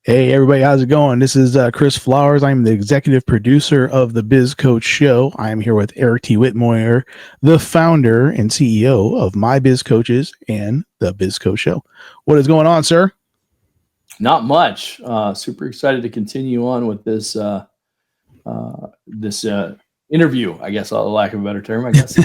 Hey, everybody, how's it going? This is Chris Flowers. I'm the executive producer of the Biz Coach Show. I'm here with Eric T. Whitmoyer, the founder and CEO of My Biz Coaches and the Biz Coach Show. What is going on, sir? Not much. Super excited to continue on with this interview, I guess, lack of a better term, I guess.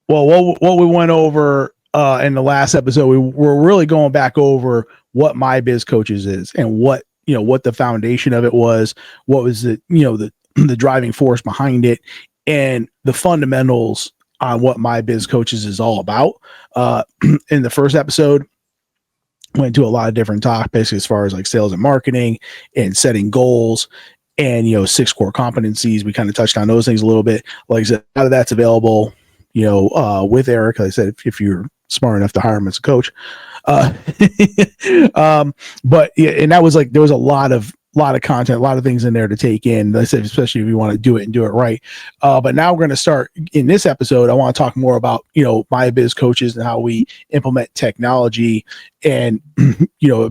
Well, what we went over in the last episode, we're really going back over what My Biz Coaches is and what the foundation of it was, what was the driving force behind it, and the fundamentals on what My Biz Coaches is all about. In the first episode, went into a lot of different topics as far as like sales and marketing and setting goals and 6 core competencies. We kind of touched on those things a little bit. Like I said, a lot of that's available with Eric. Like I said, if you're smart enough to hire him as a coach. But yeah, and that was like, there was a lot of content, a lot of things in there to take in. Like I said, especially if you want to do it and do it right. But now we're going to start in this episode. I want to talk more about, My Biz Coaches and how we implement technology and,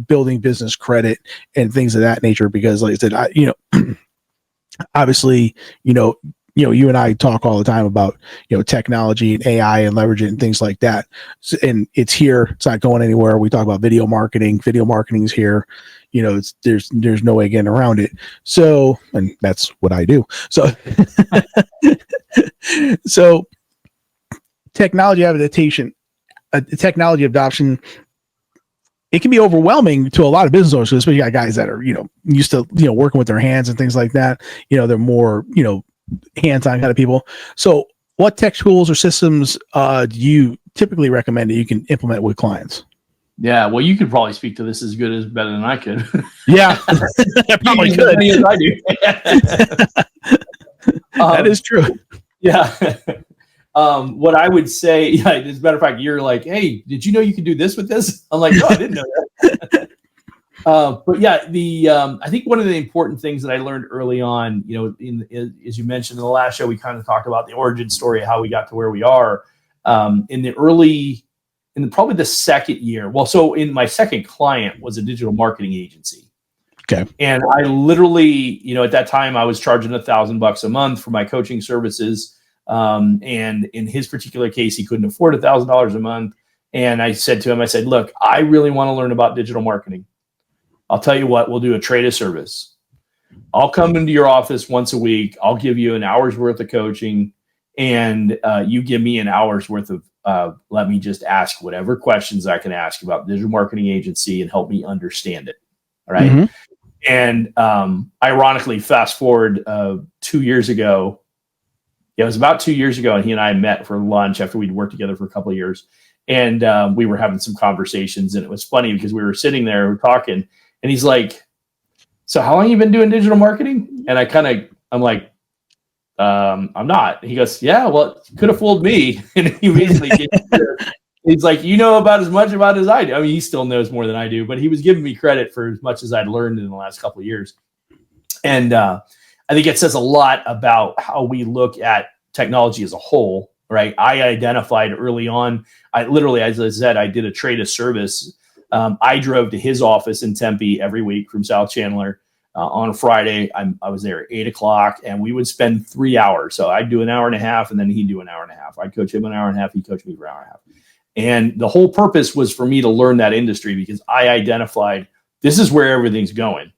building business credit and things of that nature. Because like I said, obviously, you and I talk all the time about, technology and AI and leverage it and things like that. So, and it's here. It's not going anywhere. We talk about video marketing. Video marketing is here. There's no way getting around it. So, and that's what I do. So, so technology adaptation, it can be overwhelming to a lot of business owners, especially got guys that are, used to, working with their hands and things like that. They're more, hands-on kind of people. So what tech tools or systems do you typically recommend that you can implement with clients? Yeah, well, you could probably speak to this better than I could. Yeah, I probably could. As I do. That is true. Yeah. What I would say, as a matter of fact, you're like, hey, did you know you could do this with this? I'm like, no, I didn't know that. But yeah, I think one of the important things that I learned early on, as you mentioned in the last show, we kind of talked about the origin story of how we got to where we are. In probably the second year. Well, so in my second client was a digital marketing agency. Okay. And I literally, at that time I was charging $1,000 a month for my coaching services. And in his particular case, he couldn't afford $1,000 a month. And I said to him, look, I really want to learn about digital marketing. I'll tell you what, we'll do a trade of service. I'll come into your office once a week. I'll give you an hour's worth of coaching, and you give me an hour's worth of, let me just ask whatever questions I can ask about digital marketing agency and help me understand it. All right. Mm-hmm. And ironically, fast forward 2 years ago, it was about 2 years ago, and he and I met for lunch after we'd worked together for a couple of years. And we were having some conversations, and it was funny because we were sitting there, we were talking, and he's like, so how long have you been doing digital marketing? And I'm like, I'm not. He goes, yeah, well, you could have fooled me. And he immediately he's like, you know about as much about as I do. I mean, he still knows more than I do, but he was giving me credit for as much as I'd learned in the last couple of years. And I think it says a lot about how we look at technology as a whole, right? I identified early on, I literally, as I said, I did a trade of service. I drove to his office in Tempe every week from South Chandler. On a Friday, I was there at 8:00, and we would spend 3 hours. So I'd do an hour and a half, and then he'd do an hour and a half. I'd coach him an hour and a half. He'd coach me for an hour and a half. And the whole purpose was for me to learn that industry because I identified this is where everything's going,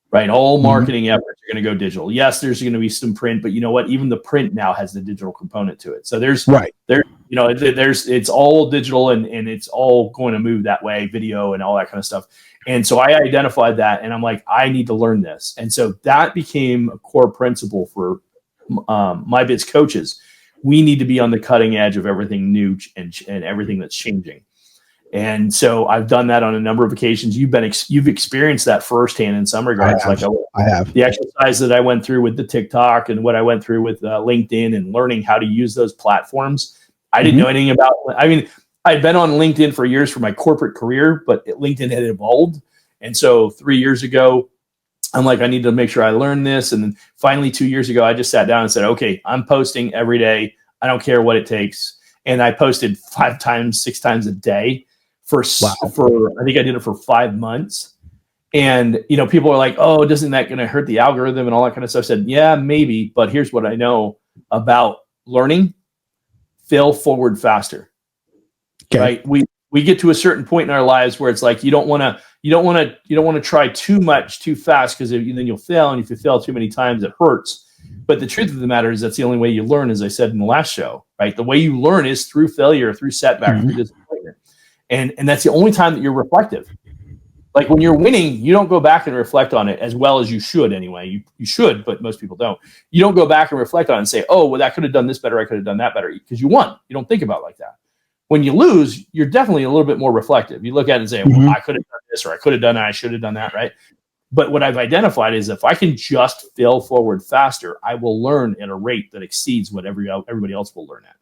right? All marketing efforts are going to go digital. Yes, there's going to be some print, but you know what? Even the print now has the digital component to it. So it's all digital and it's all going to move that way, video and all that kind of stuff. And so I identified that, and I'm like, I need to learn this. And so that became a core principle for My Biz Coaches. We need to be on the cutting edge of everything new and everything that's changing. And so I've done that on a number of occasions. You've experienced that firsthand in some regards. I have the exercise that I went through with the TikTok and what I went through with LinkedIn and learning how to use those platforms. I didn't know anything about. I mean, I'd been on LinkedIn for years for my corporate career, but LinkedIn had evolved. And so 3 years ago, I'm like, I need to make sure I learn this. And then finally 2 years ago, I just sat down and said, okay, I'm posting every day. I don't care what it takes. And I posted 5 times, 6 times a day for I think I did it for 5 months. And, people are like, oh, isn't that going to hurt the algorithm and all that kind of stuff? I said, yeah, maybe. But here's what I know about learning: fail forward faster. Okay. Right. We get to a certain point in our lives where it's like, you don't want to try too much too fast, because then you'll fail. And if you fail too many times, it hurts. But the truth of the matter is that's the only way you learn, as I said in the last show, right? The way you learn is through failure, through setback, through disappointment. And that's the only time that you're reflective. Like when you're winning, you don't go back and reflect on it as well as you should anyway. You should, but most people don't. You don't go back and reflect on it and say, oh, well, I could have done this better. I could have done that better, because you won. You don't think about it like that. When you lose, you're definitely a little bit more reflective. You look at it and say, well, I could have done this, or I could have done that. I should have done that, right? But what I've identified is if I can just fail forward faster, I will learn at a rate that exceeds what everybody else will learn at.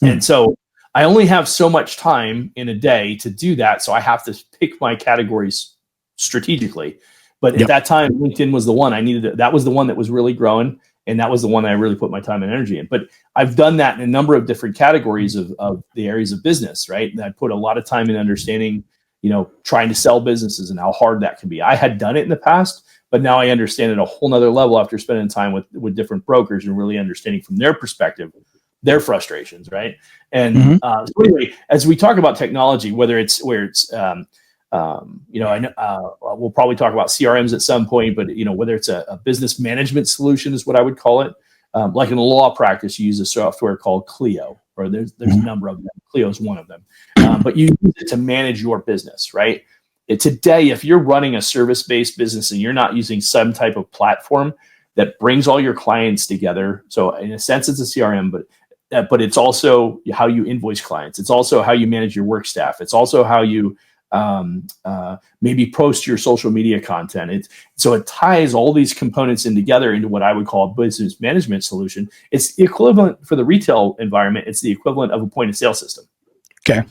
And so I only have so much time in a day to do that. So I have to pick my categories strategically. But at that time, LinkedIn was the one I needed. That was the one that was really growing. And that was the one that I really put my time and energy in. But I've done that in a number of different categories of the areas of business, right? And I put a lot of time in understanding, trying to sell businesses and how hard that can be. I had done it in the past, but now I understand at a whole nother level after spending time with different brokers and really understanding from their perspective, their frustrations, right? And so anyway, as we talk about technology, whether it's I know we'll probably talk about CRMs at some point, but whether it's a business management solution is what I would call it. Like in a law practice, you use a software called Clio, or there's a number of them. Clio is one of them, but you use it to manage your business, right? Today, if you're running a service-based business and you're not using some type of platform that brings all your clients together, so in a sense, it's a CRM, but it's also how you invoice clients. It's also how you manage your work staff. It's also how you maybe post your social media content. So it ties all these components in together into what I would call a business management solution. It's the equivalent for the retail environment. It's the equivalent of a point of sale system. Okay.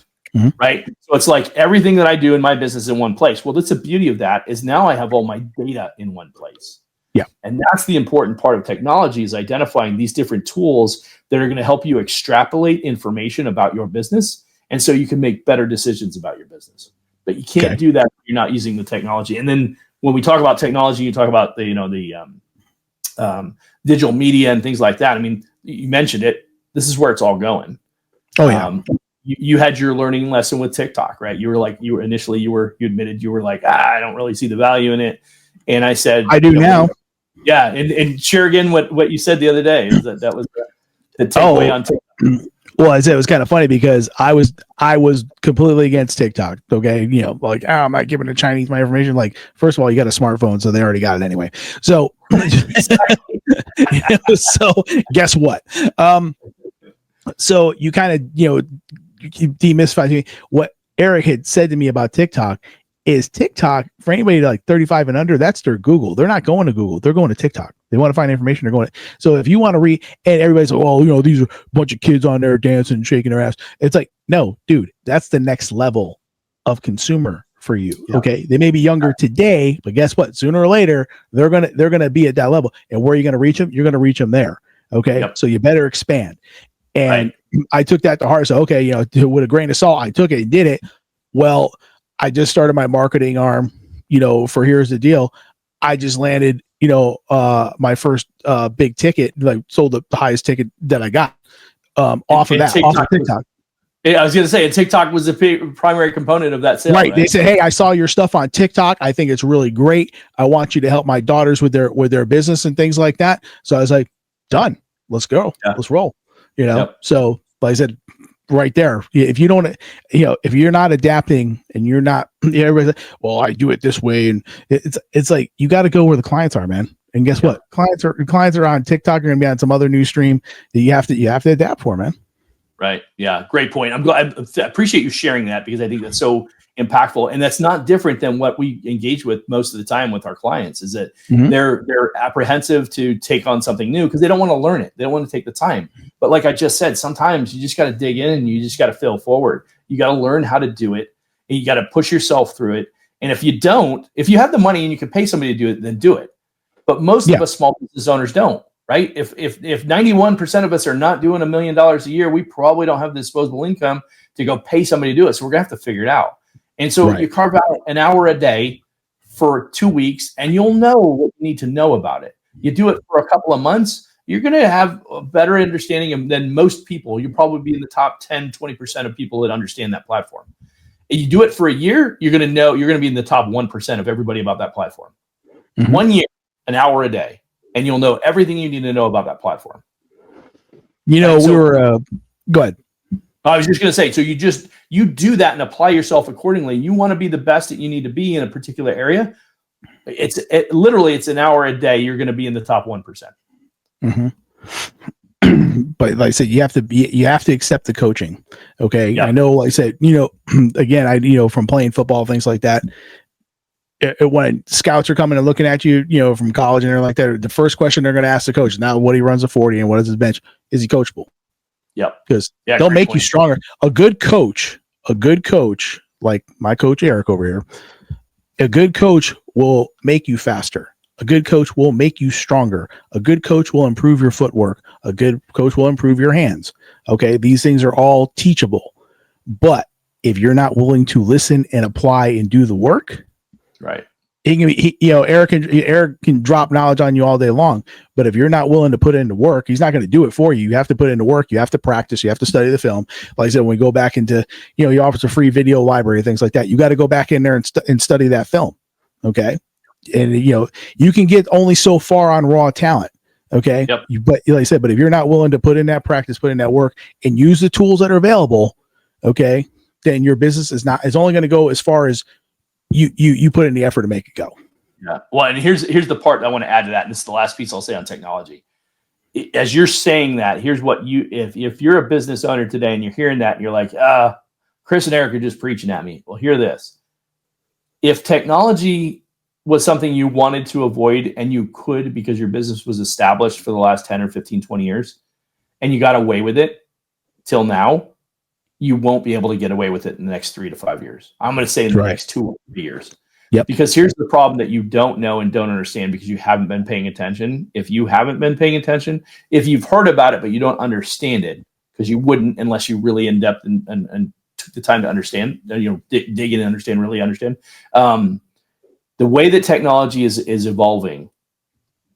Right. So it's like everything that I do in my business in one place. Well, that's the beauty of that, is now I have all my data in one place. Yeah. And that's the important part of technology, is identifying these different tools that are going to help you extrapolate information about your business. And so you can make better decisions about your business. But you can't do that if you're not using the technology. And then when we talk about technology, you talk about the digital media and things like that. I mean, you mentioned it. This is where it's all going. Oh yeah. You had your learning lesson with TikTok, right? You admitted you were like, I don't really see the value in it. And I said, I do now. Yeah. And share again what you said the other day, is that was the takeaway on TikTok. Well, I said it was kind of funny because I was completely against TikTok. Okay. Like, I'm not giving the Chinese my information. Like, first of all, you got a smartphone, so they already got it anyway. So, so guess what? So you kind of, you demystify me. What Eric had said to me about TikTok is TikTok, for anybody like 35 and under, that's their Google. They're not going to Google. They're going to TikTok. They want to find information. They're going to. So if you want to read, and everybody's like, well, these are a bunch of kids on there dancing and shaking their ass. It's like, no, dude, that's the next level of consumer for you. Yeah. Okay. They may be younger today, but guess what? Sooner or later, they're going to be at that level. And where are you going to reach them? You're going to reach them there. Okay. Yep. So you better expand. And I took that to heart. So, okay, with a grain of salt, I took it and did it. Well, I just started my marketing arm, for Here's the Deal. I just landed, my first big ticket, like sold the highest ticket that I got off of TikTok. I was going to say, TikTok was the primary component of that sale. Right. They said, hey, I saw your stuff on TikTok. I think it's really great. I want you to help my daughters with their business and things like that. So I was like, done. Let's go. Yeah. Let's roll. Yep. So like I said, right there, if you don't, if you're not adapting and you're not, everybody's like, well, I do it this way. And it's like, you got to go where the clients are, man. And guess what? Clients are on TikTok. Are going to be on some other news stream that you have to adapt for, man. Right. Yeah. Great point. I appreciate you sharing that, because I think that's so impactful, and that's not different than what we engage with most of the time with our clients. Is that they're apprehensive to take on something new because they don't want to learn it. They don't want to take the time. But like I just said, sometimes you just got to dig in and you just got to fail forward. You got to learn how to do it, and you got to push yourself through it. And if you have the money and you can pay somebody to do it, then do it. But most of us small business owners don't. Right? If 91% of us are not doing $1 million a year, we probably don't have the disposable income to go pay somebody to do it. So we're going to have to figure it out. And so Right. you carve out an hour a day for 2 weeks, and you'll know what you need to know about it. You do it for a couple of months, you're going to have a better understanding than most people. You'll probably be in the top 10, 20% of people that understand that platform. If you do it for a year, you're going to be in the top 1% of everybody about that platform. 1 year, an hour a day, and you'll know everything you need to know about that platform. You know, go ahead. I was just going to say, so you do that and apply yourself accordingly. You want to be the best that you need to be in a particular area. Literally it's an hour a day. You're going to be in the top 1%. But like I said, you have to accept the coaching. Okay. Yeah. I know, like I said, again, from playing football, things like that. When scouts are coming and looking at you, from college and everything like that, the first question they're going to ask the coach is now what he runs a 40 and what is his bench. Is he coachable? Yep. Because they'll make you stronger. A good coach, like my coach Eric over here, a good coach will make you faster. A good coach will make you stronger. A good coach will improve your footwork. A good coach will improve your hands. Okay. These things are all teachable. But if you're not willing to listen and apply and do the work, right. Eric can drop knowledge on you all day long, but if you're not willing to put into work, he's not going to do it for you. You have to put into work. You have to practice. You have to study the film. Like I said, when we go back into, he offers a free video library, things like that. You got to go back in there and study that film. Okay. And, you can get only so far on raw talent. Okay. Yep. But like I said, but if you're not willing to put in that practice, put in that work and use the tools that are available, okay, then your business is only going to go as far as you put in the effort to make it go. Yeah. Well, and here's the part I want to add to that. And this is the last piece I'll say on technology. As you're saying that, here's what if you're a business owner today and you're hearing that and you're like, Chris and Eric are just preaching at me. Well, hear this. If technology was something you wanted to avoid and you could because your business was established for the last 10 or 15, 20 years and you got away with it till now, you won't be able to get away with it in the next 3 to 5 years. I'm going to say in the next 2 or 3 years. Yep. Because here's the problem that you don't know and don't understand because you haven't been paying attention. If you haven't been paying attention, if you've heard about it, but you don't understand it, because you wouldn't unless you really in depth and took the time to understand, dig in and understand, really understand. The way that technology is evolving,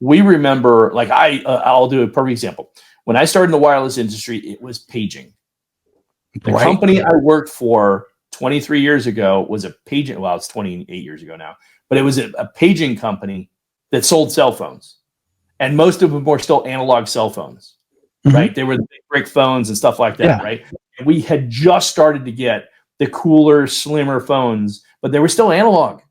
we remember, like I'll do a perfect example. When I started in the wireless industry, it was paging. The company I worked for 23 years ago was a paging. Well, it's 28 years ago now, but it was a paging company that sold cell phones, and most of them were still analog cell phones, right? They were the big brick phones and stuff like that, right? And we had just started to get the cooler, slimmer phones, but they were still analog,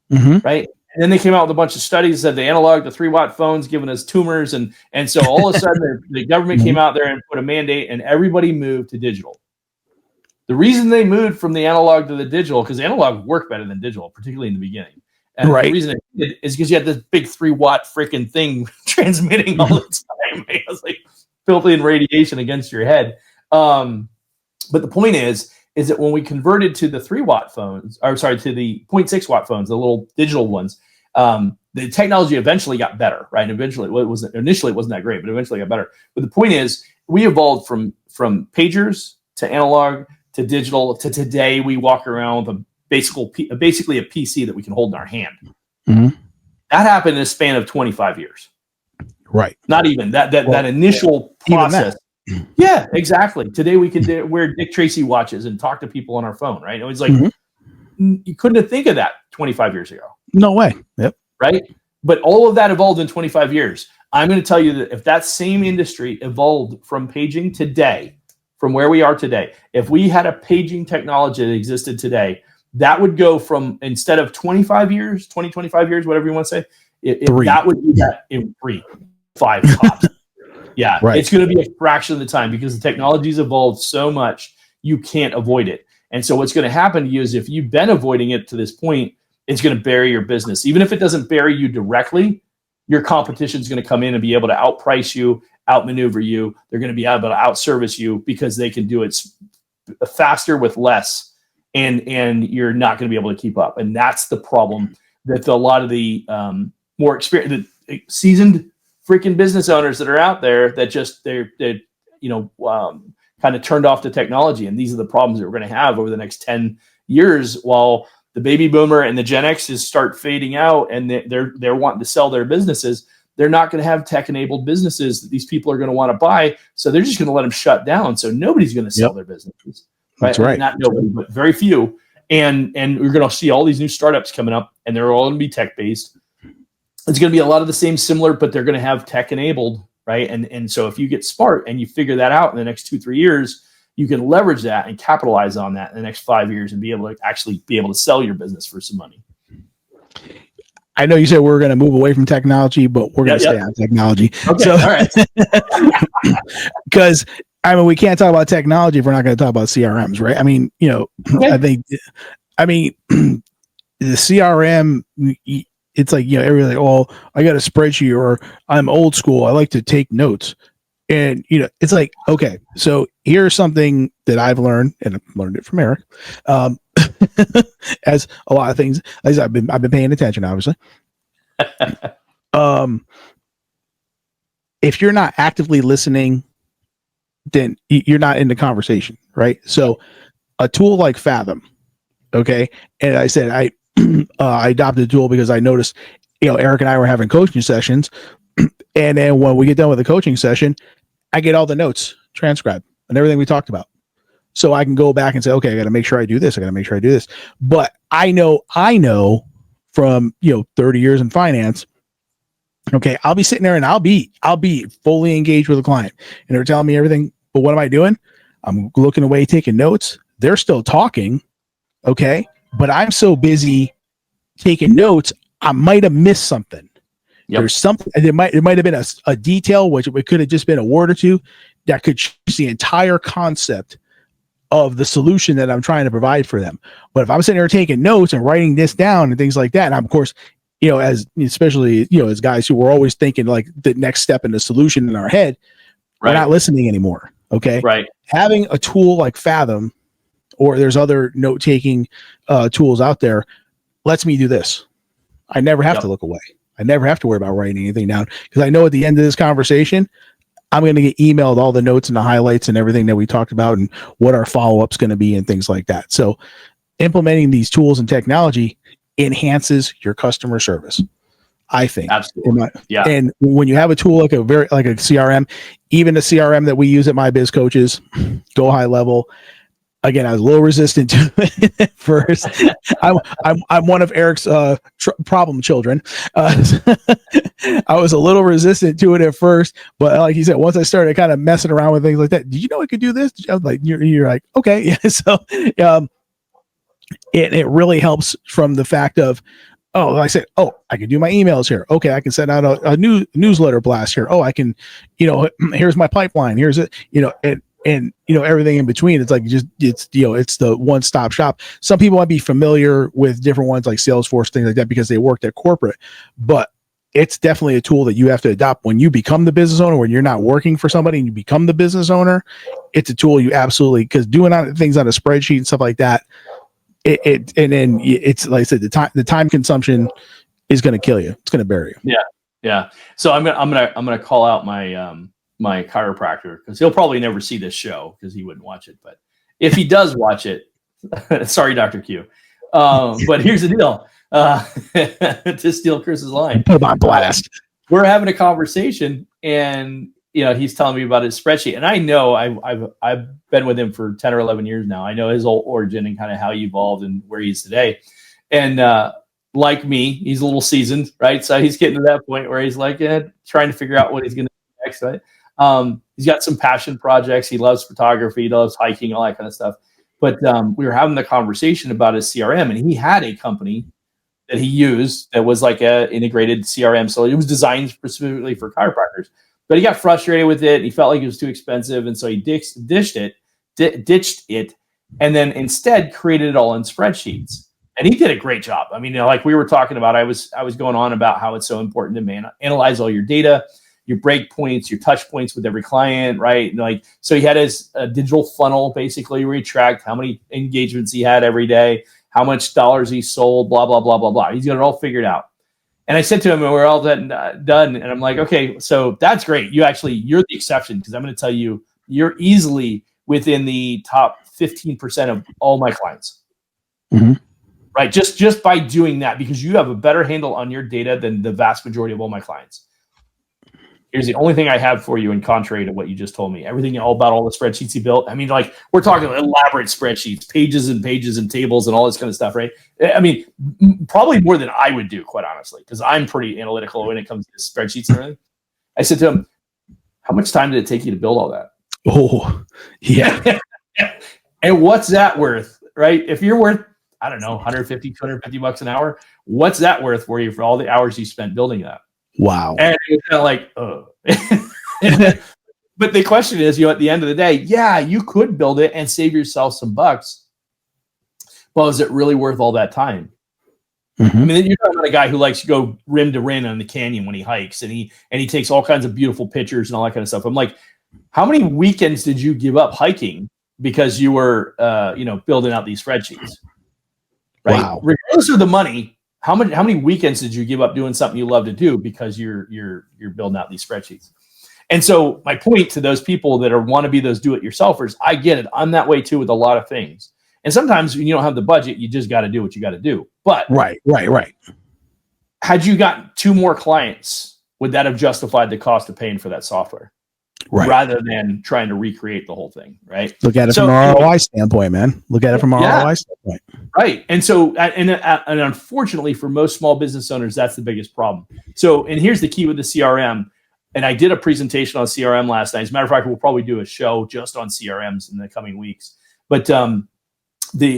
right? And then they came out with a bunch of studies that the analog, the 3-watt phones giving us tumors. And so all of a sudden the government came out there and put a mandate and everybody moved to digital. The reason they moved from the analog to the digital, because analog worked better than digital, particularly in the beginning. And the reason it did is because you had this big 3-watt freaking thing transmitting all the time. It was like filthy and radiation against your head. But the point is that when we converted to the 3-watt phones, to the 0.6-watt phones, the little digital ones, the technology eventually got better, right? And initially it wasn't that great, but eventually got better. But the point is, we evolved from pagers to analog to digital to today. We walk around with basically a PC that we can hold in our hand. That happened in a span of 25 years. Right. Not even that initial process. Yeah, exactly. Today we can wear Dick Tracy watches and talk to people on our phone, right? It was like, you couldn't have think of that 25 years ago. No way. Yep. Right. But all of that evolved in 25 years. I'm going to tell you that if that same industry evolved from paging today, from where we are today, if we had a paging technology that existed today, that would go from, instead of 25 years, 25 years, whatever you want to say, that would be that in 3, 5 tops. Yeah, right. It's going to be a fraction of the time because the technology's evolved so much, you can't avoid it. And so what's going to happen to you is if you've been avoiding it to this point, it's going to bury your business. Even if it doesn't bury you directly, your competition is going to come in and be able to outprice you, outmaneuver you. They're going to be able to outservice you because they can do it faster with less, and you're not going to be able to keep up. And that's the problem that a lot of the more experienced, seasoned freaking business owners that are out there that just they're kind kind of turned off the technology. And these are the problems that we're going to have over the next 10 years while the baby boomer and the Gen X's start fading out and they're wanting to sell their businesses. They're not going to have tech-enabled businesses that these people are going to want to buy. So they're just going to let them shut down. So nobody's going to sell their businesses. Right? That's right. Not nobody, but very few. And we're going to see all these new startups coming up, and they're all going to be tech-based. It's going to be a lot of the same similar, but they're going to have tech-enabled, right? And so if you get smart and you figure that out in the next 2-3 years, you can leverage that and capitalize on that in the next 5 years and be able to sell your business for some money. I know you said we're going to move away from technology, but we're going to stay on technology. Okay, so, all right. Because we can't talk about technology if we're not going to talk about CRMs, right? I mean, Okay. the CRM, it's like, everybody's like, oh, I got a spreadsheet, or I'm old school, I like to take notes. And, it's like, okay, so here's something that I've learned, and I've learned it from Eric. As a lot of things, as I've been paying attention, obviously. If you're not actively listening, then you're not in the conversation, right? So a tool like Fathom, okay. And I said, I adopted a tool because I noticed, Eric and I were having coaching sessions, and then when we get done with the coaching session, I get all the notes transcribed and everything we talked about. So I can go back and say, okay, I got to make sure I do this. I got to make sure I do this. But I know from, 30 years in finance, okay, I'll be sitting there and I'll be fully engaged with a client and they're telling me everything. But what am I doing? I'm looking away, taking notes. They're still talking. Okay. But I'm so busy taking notes, I might have missed something. Yep. There's something, it might have been a detail, which it could have just been a word or two that could change the entire concept of the solution that I'm trying to provide for them. But if I'm sitting there taking notes and writing this down and things like that, and I'm, of course, especially as guys who were always thinking like the next step in the solution in our head, we're not listening anymore. Okay. Right. Having a tool like Fathom, or there's other note-taking tools out there, lets me do this. I never have to look away. I never have to worry about writing anything down because I know at the end of this conversation, I'm going to get emailed all the notes and the highlights and everything that we talked about and what our follow-up's going to be and things like that. So implementing these tools and technology enhances your customer service, I think. Absolutely. And when you have a tool like a CRM, even the CRM that we use at My Biz Coaches, Go High Level, again, I was a little resistant to it at first. I'm one of Eric's problem children. I was a little resistant to it at first, but like he said, once I started kind of messing around with things like that, did you know I could do this? I was like, you're like, okay. Yeah. So it really helps from the fact of, oh, I said, oh, I can do my emails here. Okay, I can send out a new newsletter blast here. Oh, I can, here's my pipeline. Here's it, and everything in between. It's like it's the one-stop shop. Some people might be familiar with different ones like Salesforce, things like that, because they worked at corporate, but it's definitely a tool that you have to adopt when you become the business owner. When you're not working for somebody and you become the business owner, it's a tool you absolutely, because doing things on a spreadsheet and stuff like that, and then it's like I said, the time consumption is going to kill you. It's going to bury you. Yeah. So I'm gonna call out my my chiropractor, because he'll probably never see this show because he wouldn't watch it. But if he does watch it, sorry, Dr. Q. But here's the deal. To steal Chris's line, put him on blast. We're having a conversation, and he's telling me about his spreadsheet, and I know I've been with him for 10 or 11 years now. I know his whole origin and kind of how he evolved and where he is today. And like me, he's a little seasoned, right? So he's getting to that point where he's like trying to figure out what he's going to do next, right? He's got some passion projects. He loves photography, he loves hiking, all that kind of stuff. But we were having the conversation about his CRM, and he had a company that he used that was like a integrated CRM. So it was designed specifically for chiropractors, but he got frustrated with it. He felt like it was too expensive. And so he ditched it, and then instead created it all in spreadsheets. And he did a great job. I mean, like we were talking about, I was going on about how it's so important to analyze all your data, your break points, your touch points with every client, right? And like, so he had his digital funnel basically where he tracked how many engagements he had every day, how much dollars he sold, blah, blah, blah, blah, blah. He's got it all figured out. And I said to him, and we're all done. And I'm like, okay, so that's great. You're the exception, because I'm going to tell you, you're easily within the top 15% of all my clients. Mm-hmm. Right? Just by doing that, because you have a better handle on your data than the vast majority of all my clients. Here's the only thing I have for you, in contrary to what you just told me. Everything all about all the spreadsheets you built. I mean, like, we're talking elaborate spreadsheets, pages and pages and tables and all this kind of stuff, right? I mean, probably more than I would do, quite honestly, because I'm pretty analytical when it comes to spreadsheets and everything. I said to him, how much time did it take you to build all that? Oh, yeah. And what's that worth, right? If you're worth, I don't know, 150, 250 bucks an hour, what's that worth for you for all the hours you spent building that? Wow. And it was kind of like, oh. But the question is, at the end of the day, yeah, you could build it and save yourself some bucks. Well, is it really worth all that time? Mm-hmm. I mean, you're talking about a guy who likes to go rim to rim on the canyon when he hikes, and he takes all kinds of beautiful pictures and all that kind of stuff. I'm like, how many weekends did you give up hiking because you were, building out these spreadsheets? Right. Wow. Regardless of the money, how many weekends did you give up doing something you love to do because you're building out these spreadsheets? And so my point to those people that want to be those do-it-yourselfers, I get it. I'm that way too with a lot of things. And sometimes when you don't have the budget, you just got to do what you got to do. But right. had you gotten 2 more clients, would that have justified the cost of paying for that software? Right. Rather than trying to recreate the whole thing, right? Look at it from an ROI standpoint, man. Look at it from an ROI standpoint. Right. And so, and unfortunately for most small business owners, that's the biggest problem. So, and here's the key with the CRM. And I did a presentation on CRM last night. As a matter of fact, we'll probably do a show just on CRMs in the coming weeks. But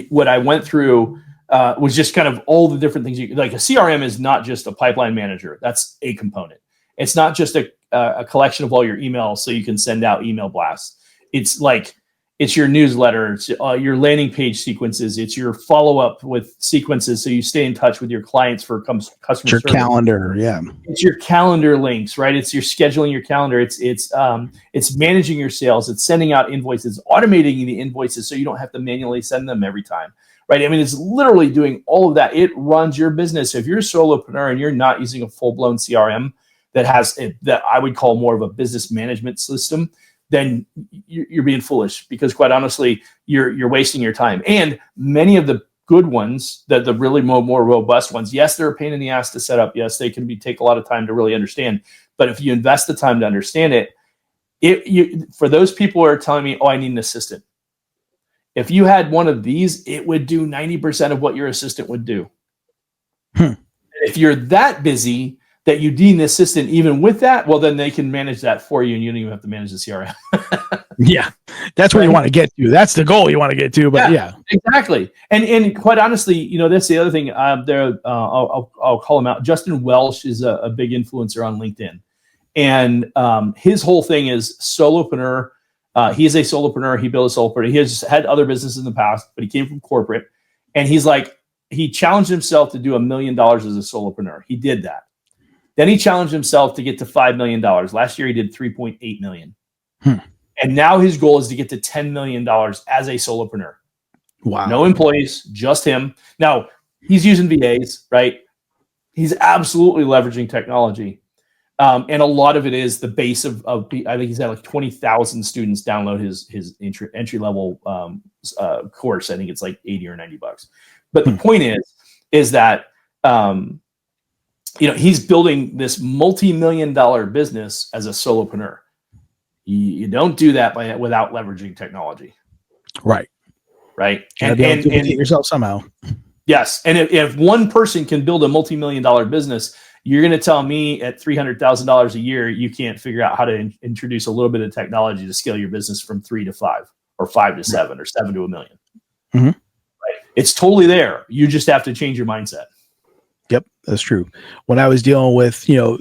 what I went through was just kind of all the different things. Like, a CRM is not just a pipeline manager. That's a component. It's not just a collection of all your emails so you can send out email blasts. It's your newsletter, it's your landing page sequences, it's your follow-up with sequences so you stay in touch with your clients for customer your service. Calendar, yeah. It's your calendar links, right? It's your scheduling your calendar. It's managing your sales. It's sending out invoices, automating the invoices so you don't have to manually send them every time, right? I mean, it's literally doing all of that. It runs your business. If you're a solopreneur and you're not using a full-blown CRM that I would call more of a business management system, then you're being foolish, because quite honestly, you're wasting your time. And many of the good ones, the really more robust ones, yes, they're a pain in the ass to set up. Yes, they can take a lot of time to really understand. But if you invest the time to understand it, for those people who are telling me, oh, I need an assistant, if you had one of these, it would do 90% of what your assistant would do. If you're that busy that you need an assistant even with that, well, then they can manage that for you, and you don't even have to manage the CRM. Yeah, that's where you want to get to. That's the goal you want to get to. But yeah. Exactly. And quite honestly, that's the other thing. I'll call him out. Justin Welsh is a big influencer on LinkedIn, and his whole thing is solopreneur. He is a solopreneur. He built a solopreneur. He has had other businesses in the past, but he came from corporate, and he challenged himself to do $1 million as a solopreneur. He did that. Then he challenged himself to get to $5 million. Last year, he did $3.8 million. And now his goal is to get to $10 million as a solopreneur. Wow. No employees, just him. Now, he's using VAs, right? He's absolutely leveraging technology. And a lot of it is the base of I think he's had like 20,000 students download his entry-level course. I think it's like $80 or $90. But the point is that he's building this multi-million-dollar business as a solopreneur. You don't do that without leveraging technology. Right. And yourself somehow. Yes. And if one person can build a multi-million-dollar business, you're going to tell me at $300,000 a year, you can't figure out how to introduce a little bit of technology to scale your business from 3 to 5 or 5 to 7 or 7 to $1 million. Mm-hmm. Right. It's totally there. You just have to change your mindset. Yep, that's true. When I was dealing with,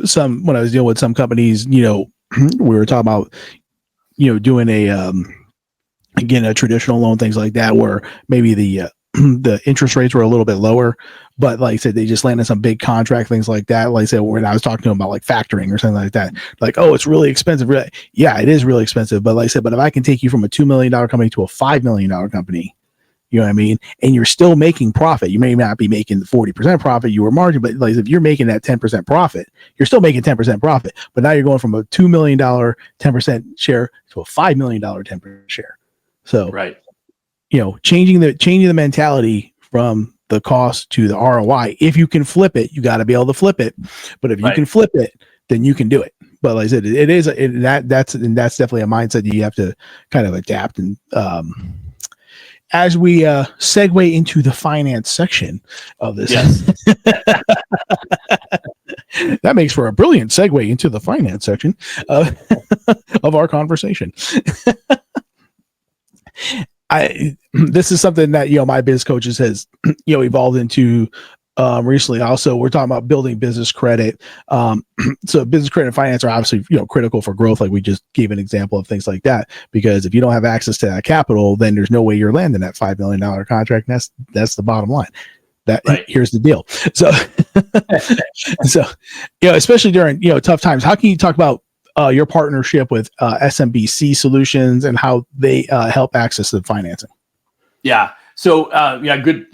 some companies, we were talking about, doing a traditional loan, things like that, where maybe the interest rates were a little bit lower, but like I said, they just landed some big contract, things like that. Like I said, when I was talking to them about like factoring or something like that, like, oh, it's really expensive. Yeah, it is really expensive. But like I said, but if I can take you from a $2 million company to a $5 million company, you know what I mean? And you're still making profit. You may not be making the 40% profit you were margin, but like if you're making that 10% profit, you're still making 10% profit. But now you're going from a $2 million 10% share to a $5 million 10% share. So, Right. changing the mentality from the cost to the ROI. If you can flip it, you got to be able to flip it. But if you can flip it, then you can do it. But like I said, that's definitely a mindset that you have to kind of adapt. And as we segue into the finance section of this, that makes for a brilliant segue into the finance section of our conversation. This is something that My Biz Coaches has evolved into recently. Also, we're talking about building business credit. So business credit and finance are obviously critical for growth, like we just gave an example of things like that. Because if you don't have access to that capital, then there's no way you're landing that $5 million contract. And that's the bottom line. Here's the deal. So especially during tough times, how can you talk about your partnership with SMBC Solutions and how they help access the financing? Yeah. So good.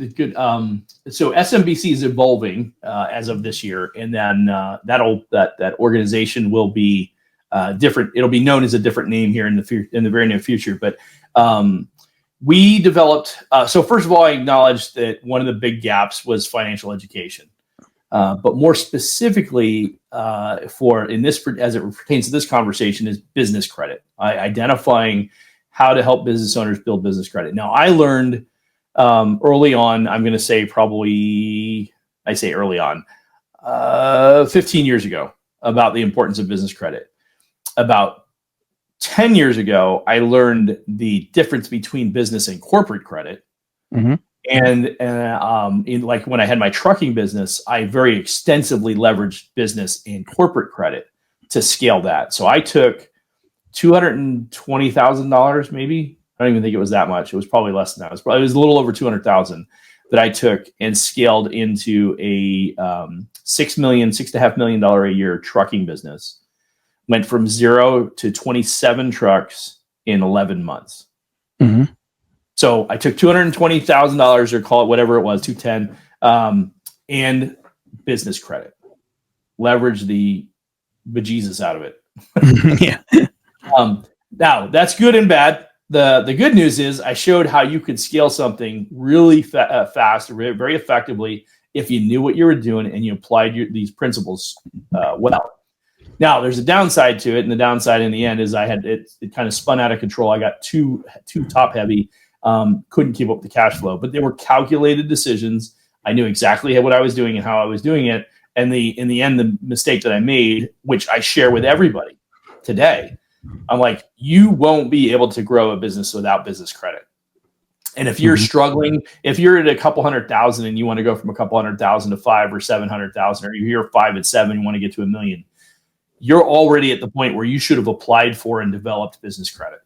So SMBC is evolving as of this year, and then that organization will be different. It'll be known as a different name here in the very near future. But we developed. So first of all, I acknowledge that one of the big gaps was financial education. But more specifically, as it pertains to this conversation, is business credit. Identifying how to help business owners build business credit. Now, I learned early on. I'm going to say early on, 15 years ago, about the importance of business credit. About 10 years ago, I learned the difference between business and corporate credit. Mm-hmm. And like when I had my trucking business, I very extensively leveraged business and corporate credit to scale that. So I took $220,000, maybe. I don't even think it was that much. It was probably less than that. It was a little over 200,000 that I took and scaled into a $6.5 million a year trucking business. Went from 0 to 27 trucks in 11 months. Mm-hmm. So I took $220,000, or call it whatever it was, 210, and business credit. Leverage the bejesus out of it. Yeah. Now that's good and bad. The good news is I showed how you could scale something really fast, very effectively, if you knew what you were doing and you applied these principles well. Now there's a downside to it, and the downside in the end is it kind of spun out of control. I got too top heavy. Couldn't keep up the cash flow, but they were calculated decisions. I knew exactly what I was doing and how I was doing it. And in the end, the mistake that I made, which I share with everybody today, I'm like, you won't be able to grow a business without business credit. And if you're struggling, if you're at a couple 100,000 and you want to go from a couple 100,000 to 5 or 700,000, or you're 5 and 7, you want to get to $1 million, you're already at the point where you should have applied for and developed business credit.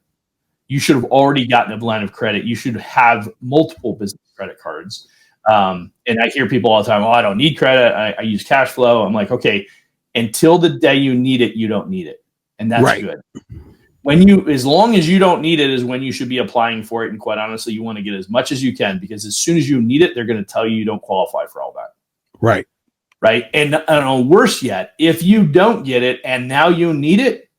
You should have already gotten a line of credit. You should have multiple business credit cards. And I hear people all the time, I don't need credit. I use cash flow. I'm like, okay, until the day you need it, you don't need it. And that's good. As long as you don't need it is when you should be applying for it. And quite honestly, you want to get as much as you can, because as soon as you need it, they're going to tell you don't qualify for all that. Right. Right. And worse yet, if you don't get it and now you need it,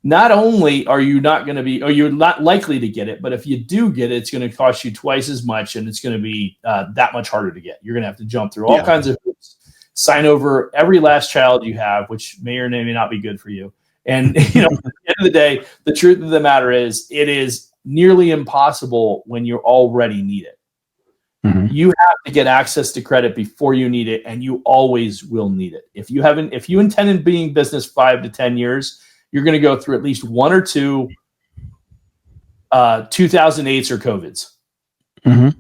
not only are you not going to be, or you're not likely to get it, but if you do get it, it's going to cost you twice as much, and it's going to be that much harder to get. You're going to have to jump through all kinds of hoops, sign over every last child you have, which may or may not be good for you. And at the end of the day, the truth of the matter is, it is nearly impossible when you already need it. Mm-hmm. You have to get access to credit before you need it, and you always will need it. If you intend on being in business 5 to 10 years, you're going to go through at least one or two 2008s or COVIDs. Mm-hmm.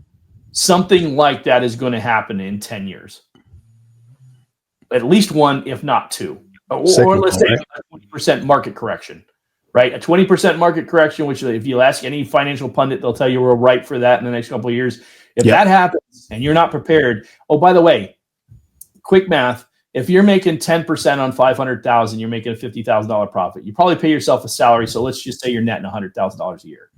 Something like that is going to happen in 10 years. At least one, if not two. Or let's say a 20% market correction, right? A 20% market correction, which if you ask any financial pundit, they'll tell you we're ripe for that in the next couple of years. If that happens and you're not prepared, by the way, quick math, if you're making 10% on 500,000, you're making a $50,000 profit. You probably pay yourself a salary. So let's just say you're netting $100,000 a year.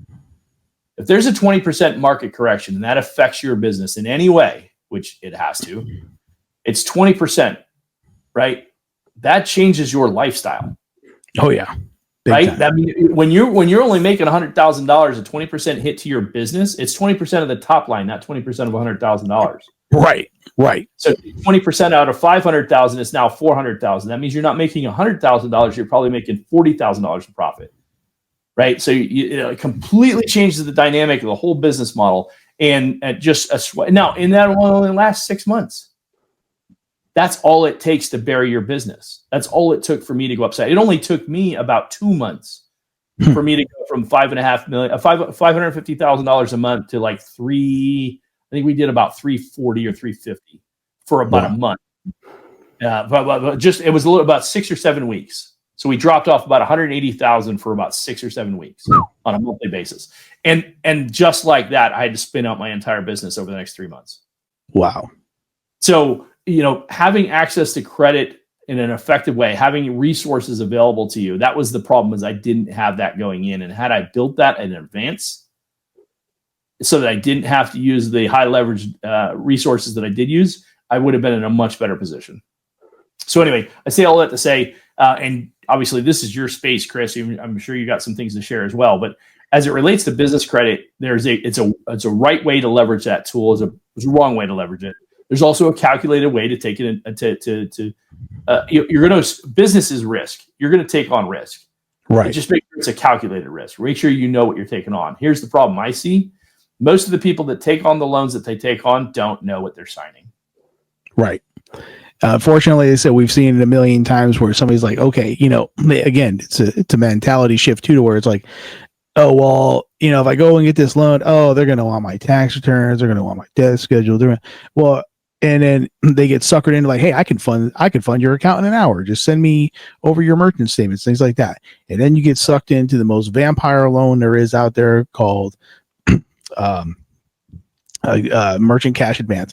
If there's a 20% market correction and that affects your business in any way, which it has to, it's 20%, right? That changes your lifestyle. Oh yeah. right? That means when you're only making $100,000, a 20% hit to your business, it's 20% of the top line, not 20% of $100,000. Right. So 20% out of 500,000 is now 400,000. That means you're not making $100,000. You're probably making $40,000 in profit, right? So it completely changes the dynamic of the whole business model. And now, in that only lasts 6 months. That's all it takes to bury your business. That's all it took for me to go upside. It only took me about 2 months for me to go from $550,000 a month to like I think we did about 340 or 350 for about a month. But just, it was about 6 or 7 weeks. So we dropped off about 180,000 for about 6 or 7 weeks on a monthly basis. And just like that, I had to spin out my entire business over the next 3 months. Wow. So, having access to credit in an effective way, having resources available to you, that was the problem, is I didn't have that going in. And had I built that in advance so that I didn't have to use the high leverage resources that I did use, I would have been in a much better position. So anyway, I say all that to say, and obviously this is your space, Chris. I'm sure you got some things to share as well. But as it relates to business credit, it's a right way to leverage that tool. It's a wrong way to leverage it. There's also a calculated way to take it business is risk. You're going to take on risk. Right. But just make sure it's a calculated risk. Make sure you know what you're taking on. Here's the problem I see. Most of the people that take on the loans that they take on don't know what they're signing. Right. Fortunately, they said we've seen it a million times where somebody's like, okay, again, it's a mentality shift too, to where it's like, oh, well, if I go and get this loan, they're going to want my tax returns. They're going to want my debt schedule. And then they get suckered into like, hey, I can fund your account in an hour. Just send me over your merchant statements, things like that. And then you get sucked into the most vampire loan there is out there called merchant cash advance.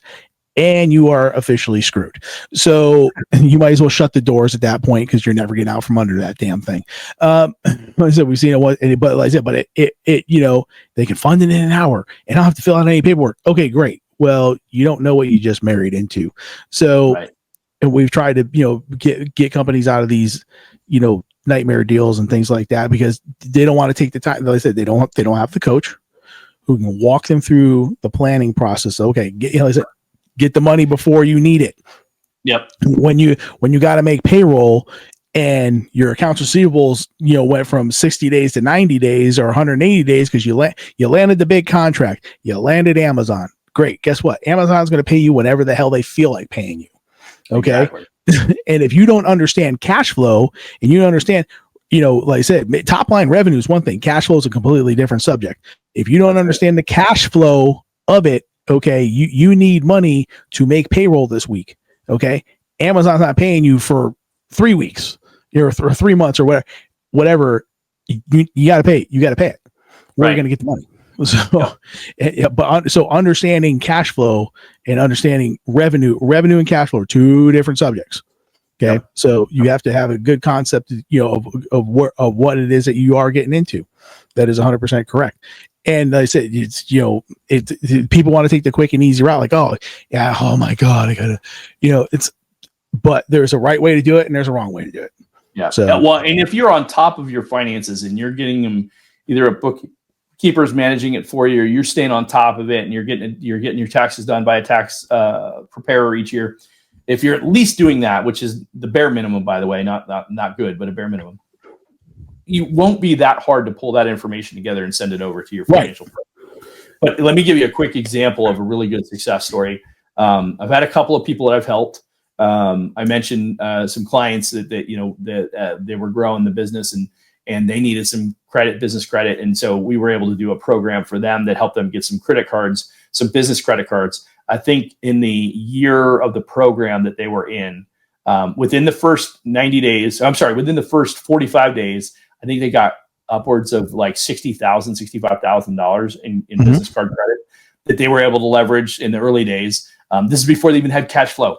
And you are officially screwed. So you might as well shut the doors at that point, because you're never getting out from under that damn thing. Like I said, we've seen it, but like I said, but it they can fund it in an hour and I don't have to fill out any paperwork. Okay, great. Well, you don't know what you just married into. So and we've tried to, get companies out of these, nightmare deals and things like that, because they don't want to take the time. Like I said, they don't have the coach who can walk them through the planning process. Okay, get the money before you need it. Yep. When you got to make payroll and your accounts receivables, went from 60 days to 90 days or 180 days because you landed the big contract, you landed Amazon. Great. Guess what? Amazon's going to pay you whatever the hell they feel like paying you. Okay. Exactly. And if you don't understand cash flow and you don't understand, like I said, top line revenue is one thing. Cash flow is a completely different subject. If you don't understand the cash flow of it, okay, you need money to make payroll this week. Okay. Amazon's not paying you for 3 weeks or 3 months or whatever. You got to pay it. You got to pay it. Where are you going to get the money? So understanding cash flow and understanding revenue and cash flow are two different subjects. Okay. Yep. So you have to have a good concept, of what it is that you are getting into. That is 100% correct. And like I said, it's, people want to take the quick and easy route. Like, oh yeah. Oh my God. I gotta, but there's a right way to do it and there's a wrong way to do it. Yeah. So, well, and if you're on top of your finances and you're getting them, either a bookkeeper's managing it for you, or you're staying on top of it and you're getting your taxes done by a tax preparer each year. If you're at least doing that, which is the bare minimum, by the way, not good, but a bare minimum, you won't be that hard to pull that information together and send it over to your financial pro. But let me give you a quick example of a really good success story. I've had a couple of people that I've helped. I mentioned some clients that they were growing the business and they needed some business credit. And so we were able to do a program for them that helped them get some credit cards, some business credit cards. I think in the year of the program that they were in, within the first 90 days, within the first 45 days, I think they got upwards of like $60,000, $65,000 in business card credit that they were able to leverage in the early days. This is before they even had cash flow.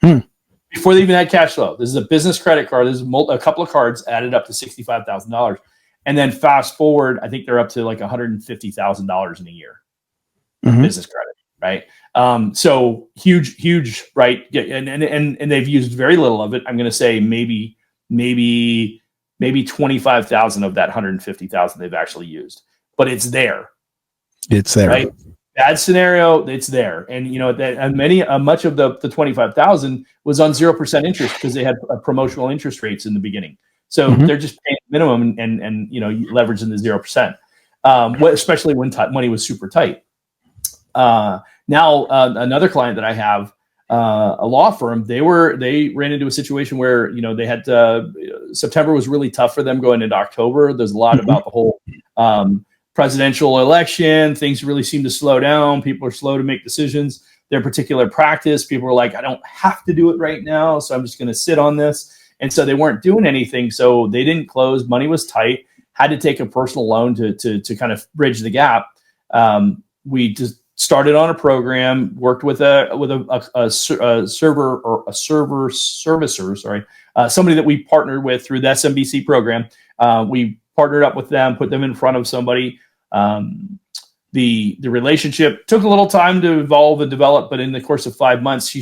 Before they even had cash flow. This is a business credit card. This is a couple of cards added up to $65,000. And then fast forward, I think they're up to like $150,000 in a year. Business credit, right? So huge, right? And they've used very little of it. I'm going to say maybe maybe 25,000 of that 150,000 they've actually used, but it's there. It's there. Right? Bad scenario, it's there. And much of the 25,000 was on 0% interest because they had promotional interest rates in the beginning. So they're just paying minimum and leveraging the 0%. Especially when money was super tight. Now another client that I have, a law firm, they ran into a situation where they had September was really tough for them going into October. There's a lot about the whole presidential election. Things really seem to slow down. People are slow to make decisions. Their particular practice, people were like, I don't have to do it right now, so I'm just going to sit on this. And so they weren't doing anything. So they didn't close. Money was tight. Had to take a personal loan to kind of bridge the gap. We just started on a program, worked with a server servicer, somebody that we partnered with through the SMBC program. We partnered up with them, put them in front of somebody. The relationship took a little time to evolve and develop, but in the course of 5 months,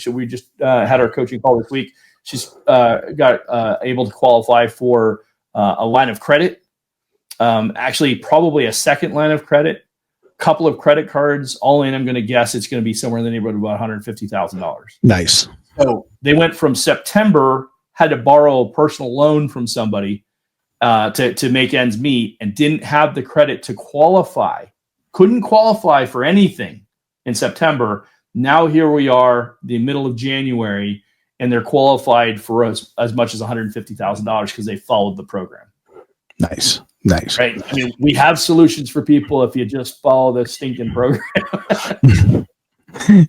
we just had our coaching call this week. She's got able to qualify for a line of credit, actually probably a second line of credit, couple of credit cards. All in, I'm going to guess it's going to be somewhere in the neighborhood of about $150,000. Nice. So they went from September, had to borrow a personal loan from somebody to make ends meet, and didn't have the credit to qualify. Couldn't qualify for anything in September. Now here we are, the middle of January, and they're qualified for as much as $150,000 because they followed the program. Nice. Right. I mean, we have solutions for people if you just follow the stinking program.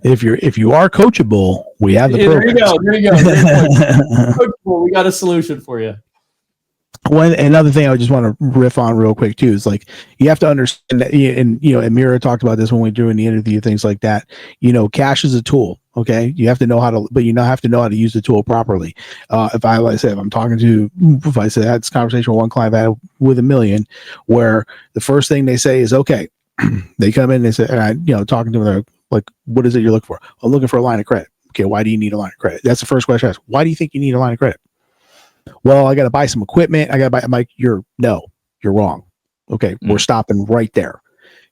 If you are coachable, we have the program. There you go. Coachable, we got a solution for you. Another thing I just want to riff on real quick too is like you have to understand that, and Mira talked about this when we were doing the interview, things like that. Cash is a tool. Okay, you have to know how to, but have to know how to use the tool properly. If I had this conversation with one client I had with $1 million, where the first thing they say is, okay, they come in and they say, talking to them, they're like, what is it you're looking for? I'm looking for a line of credit. Okay, why do you need a line of credit? That's the first question I ask. Why do you think you need a line of credit? Well, I got to buy some equipment. I'm like, you're wrong. Okay, we're stopping right there.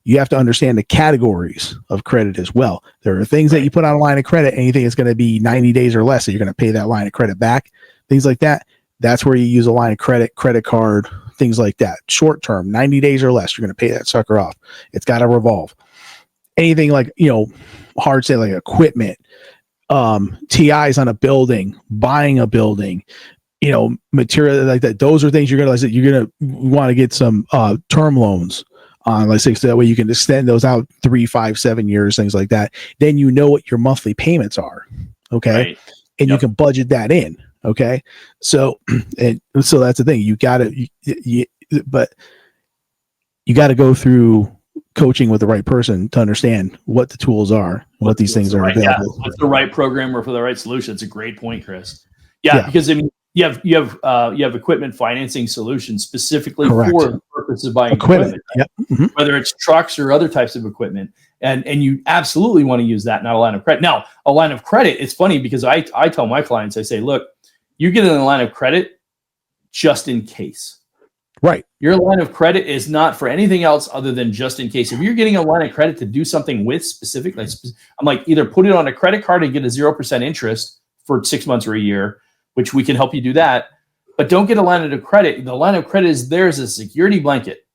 You have to understand the categories of credit as well. There are things that you put on a line of credit, anything that's going to be 90 days or less, that you're going to pay that line of credit back, things like that. That's where you use a line of credit card, things like that. Short term, 90 days or less, you're going to pay that sucker off. It's got to revolve. Anything like, hard say like equipment, TIs on a building, buying a building, material like that. Those are things you're going to want to get some term loans on, let's say, so that way you can extend those out 3, 5, 7 years, things like that. Then you know what your monthly payments are. Okay. Right. And you can budget that in. Okay. So that's the thing. But you got to go through coaching with the right person to understand what the tools are, what these things are available. What's the right programmer for the right solution? It's a great point, Chris. Yeah. Because I mean, you have equipment financing solutions specifically for the purpose of buying equipment. Right? Yep. Whether it's trucks or other types of equipment, and you absolutely want to use that, not a line of credit. Now, a line of credit, it's funny because I tell my clients, I say, look, you get in a line of credit just in case. Right. Your line of credit is not for anything else other than just in case. If you're getting a line of credit to do something with specifically, I'm like, either put it on a credit card and get a 0% interest for 6 months or a year, which we can help you do that, but don't get a line of credit. The line of credit is there as a security blanket.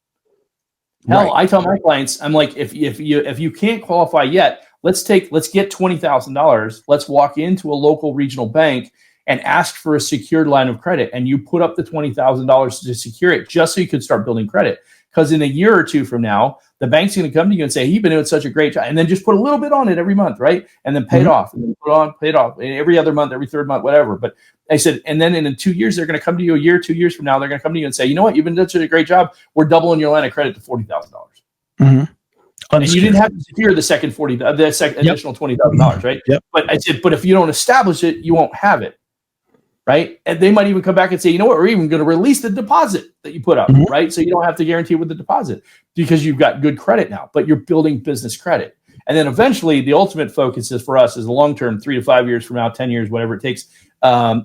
Hell, I tell my clients, I'm like, if you can't qualify yet, let's get $20,000. Let's walk into a local regional bank and ask for a secured line of credit, and you put up the $20,000 to secure it, just so you could start building credit. Because in a year or two from now, the bank's going to come to you and say, "You've been doing such a great job," and then just put a little bit on it every month, right? And then pay it off, and then pay it off, and every other month, every third month, whatever. But I said, and then in 2 years, they're going to come to you. A year, 2 years from now, they're going to come to you and say, "You know what? You've been doing such a great job. We're doubling your line of credit to $40,000." And you didn't have to secure the second additional $20,000, right? Yep. But I said, but if you don't establish it, you won't have it. Right. And they might even come back and say, you know what, we're even going to release the deposit that you put up. Right. So you don't have to guarantee with the deposit because you've got good credit now, but you're building business credit. And then eventually the ultimate focus is for us is the long term, 3 to 5 years from now, 10 years, whatever it takes.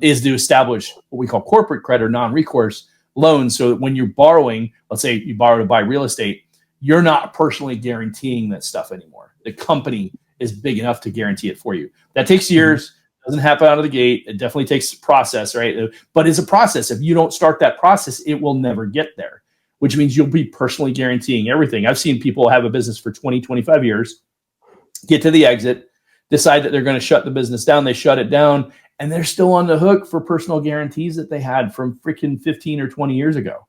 is to establish what we call corporate credit or non-recourse loans. So that when you're borrowing, let's say you borrow to buy real estate, you're not personally guaranteeing that stuff anymore. The company is big enough to guarantee it for you. That takes years. Doesn't happen out of the gate. It definitely takes a process, right? But it's a process. If you don't start that process, it will never get there, which means you'll be personally guaranteeing everything. I've seen people have a business for 20, 25 years, get to the exit, decide that they're going to shut the business down. They shut it down, and they're still on the hook for personal guarantees that they had from freaking 15 or 20 years ago.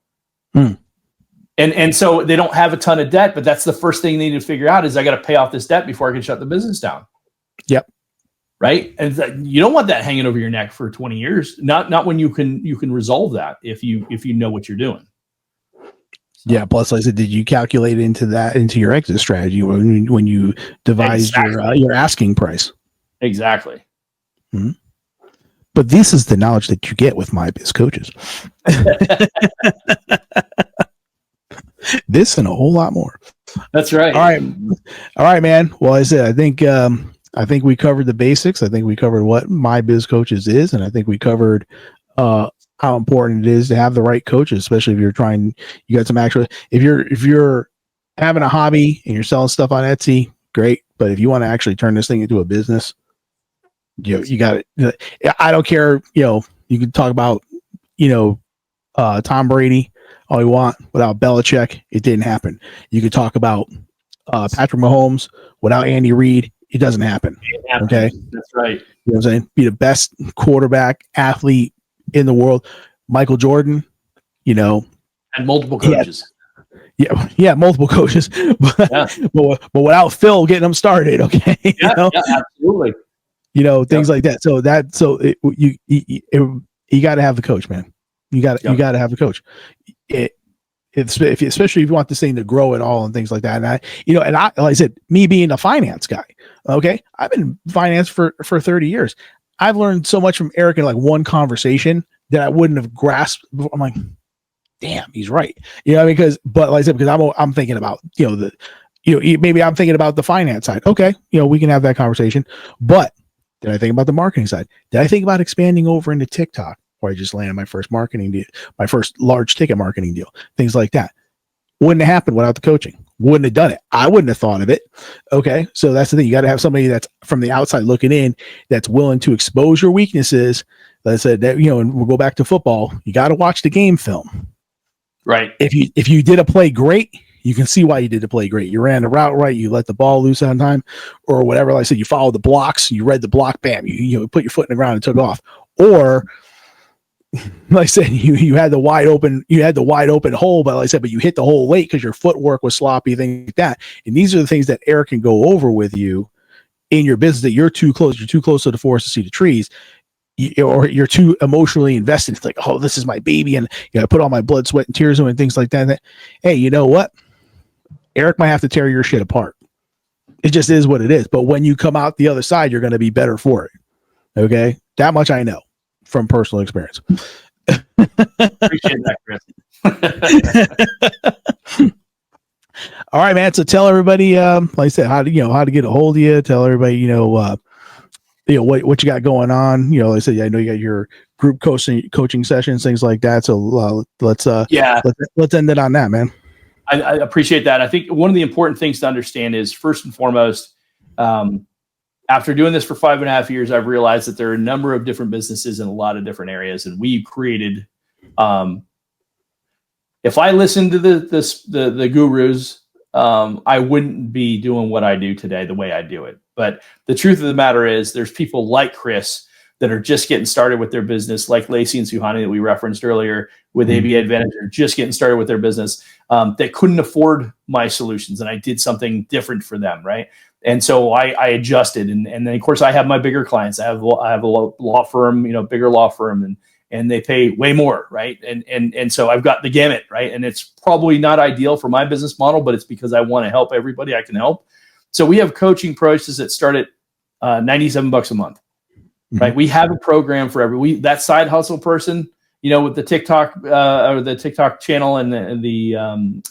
And so they don't have a ton of debt, but that's the first thing they need to figure out is I got to pay off this debt before I can shut the business down. Yep. Right. And you don't want that hanging over your neck for 20 years. Not when you can resolve that if you know what you're doing. Yeah. Plus, like I said, did you calculate into your exit strategy when you devised your asking price? Exactly. Mm-hmm. But this is the knowledge that you get with My Biz Coaches. This and a whole lot more. That's right. All right, man. Well, I said, I think we covered the basics. I think we covered what My Biz Coaches is, and I think we covered how important it is to have the right coaches, especially if you got some actual. If you're having a hobby and you're selling stuff on Etsy, great. But if you want to actually turn this thing into a business, you got it. I don't care. You can talk about Tom Brady all you want. Without Belichick, it didn't happen. You could talk about Patrick Mahomes. Without Andy Reid, it doesn't happen. Okay. That's right. You know what I'm saying? Be the best quarterback athlete in the world. Michael Jordan, and multiple coaches. Yeah, multiple coaches. But without Phil getting them started, okay. Yeah, absolutely. Things like that. So you got to have the coach, man. You got to have the coach. Especially if you want this thing to grow at all and things like that. And I like I said, me being a finance guy, okay, I've been in finance for 30 years. I've learned so much from Eric in like one conversation that I wouldn't have grasped before. I'm like, damn, he's right. But like I said, because I'm thinking about, maybe I'm thinking about the finance side. Okay. We can have that conversation, but did I think about the marketing side? Did I think about expanding over into TikTok? Where I just landed my first marketing deal, my first large ticket marketing deal, things like that. Wouldn't have happened without the coaching. Wouldn't have done it. I wouldn't have thought of it. Okay. So that's the thing. You got to have somebody that's from the outside looking in, that's willing to expose your weaknesses. Like I said, that, and we'll go back to football. You got to watch the game film. Right. If you did a play great, you can see why you did the play great. You ran the route right. You let the ball loose on time or whatever. Like I said, you followed the blocks, you read the block, bam, you put your foot in the ground and took off. Or like I said, you had the wide open hole, but like I said, but you hit the hole late because your footwork was sloppy, things like that. And these are the things that Eric can go over with you in your business, that you're too close to the forest to see the trees, or you're too emotionally invested. It's like, oh, this is my baby, and I put all my blood, sweat, and tears in and things like that. Hey, you know what? Eric might have to tear your shit apart. It just is what it is. But when you come out the other side, you're going to be better for it. Okay, that much I know from personal experience. Appreciate that, Chris. All right, man. So tell everybody, like I said, how to get a hold of you. Tell everybody, what you got going on. Like I said, I know you got your group coaching sessions, things like that. So let's end it on that, man. I appreciate that. I think one of the important things to understand is, first and foremost, after doing this for 5.5 years, I've realized that there are a number of different businesses in a lot of different areas, and we created. If I listened to the gurus, I wouldn't be doing what I do today the way I do it. But the truth of the matter is, there's people like Chris that are just getting started with their business, like Lacey and Suhani that we referenced earlier with ABA Advantage, are just getting started with their business, that couldn't afford my solutions, and I did something different for them, right? And so I adjusted, and then of course I have my bigger clients. I have a law firm, bigger law firm, and they pay way more, right? And so I've got the gamut, right? And it's probably not ideal for my business model, but it's because I want to help everybody I can help. So we have coaching prices that start at $97 a month, right? We have a program for that side hustle person, with the TikTok or the TikTok channel and the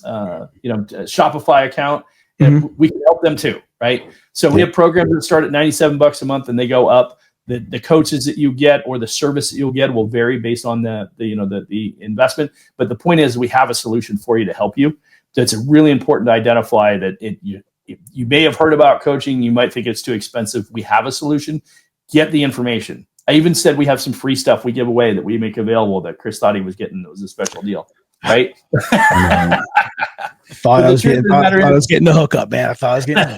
Shopify account. We can help them too, right? So we have programs that start at $97 a month and they go up. the coaches that you get or the service that you'll get will vary based on the investment. But the point is, we have a solution for you to help you. So it's really important to identify that you may have heard about coaching. You might think it's too expensive. We have a solution. Get the information. I even said we have some free stuff we give away that we make available that Chris thought he was getting. It was a special deal, right? I was getting the hookup, man. I thought I was getting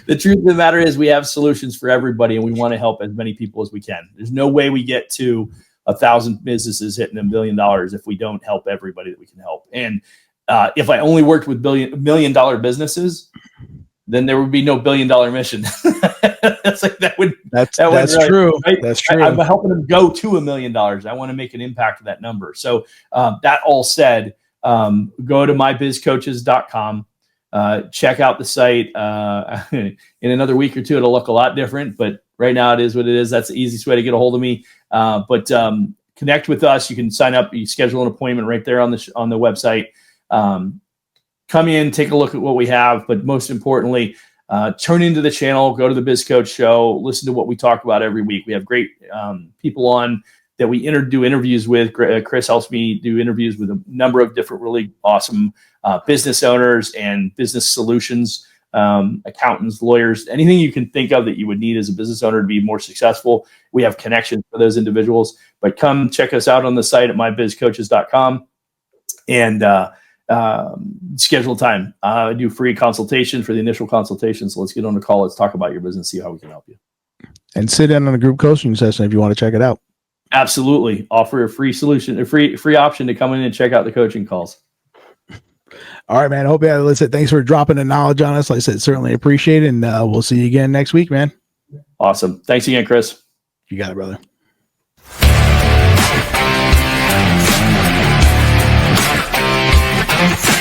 the truth of the matter is we have solutions for everybody, and we want to help as many people as we can. There's no way we get to 1,000 businesses hitting $1 billion if we don't help everybody that we can help. And if I only worked with $1 million businesses, then there would be no $1 billion mission. That's true. Right? That's true. I'm helping them go to $1 million. I want to make an impact to that number. So that all said, go to mybizcoaches.com. Check out the site. In another week or two, it'll look a lot different, but right now it is what it is. That's the easiest way to get a hold of me. But connect with us. You can sign up. You schedule an appointment right there on the website. Come in, take a look at what we have, but most importantly, turn into the channel, go to the Biz Coach Show, listen to what we talk about every week. We have great people on that we do interviews with. Chris helps me do interviews with a number of different really awesome business owners and business solutions, accountants, lawyers, anything you can think of that you would need as a business owner to be more successful. We have connections for those individuals, but come check us out on the site at mybizcoaches.com and schedule time. I do free consultation for the initial consultation. So let's get on the call. Let's talk about your business, see how we can help you. And sit in on a group coaching session if you want to check it out. Absolutely. Offer a free solution, a free option to come in and check out the coaching calls. All right, man. Hope you had listen. Thanks for dropping the knowledge on us. Like I said, certainly appreciate it. And we'll see you again next week, man. Awesome. Thanks again, Chris. You got it, brother. Thank you.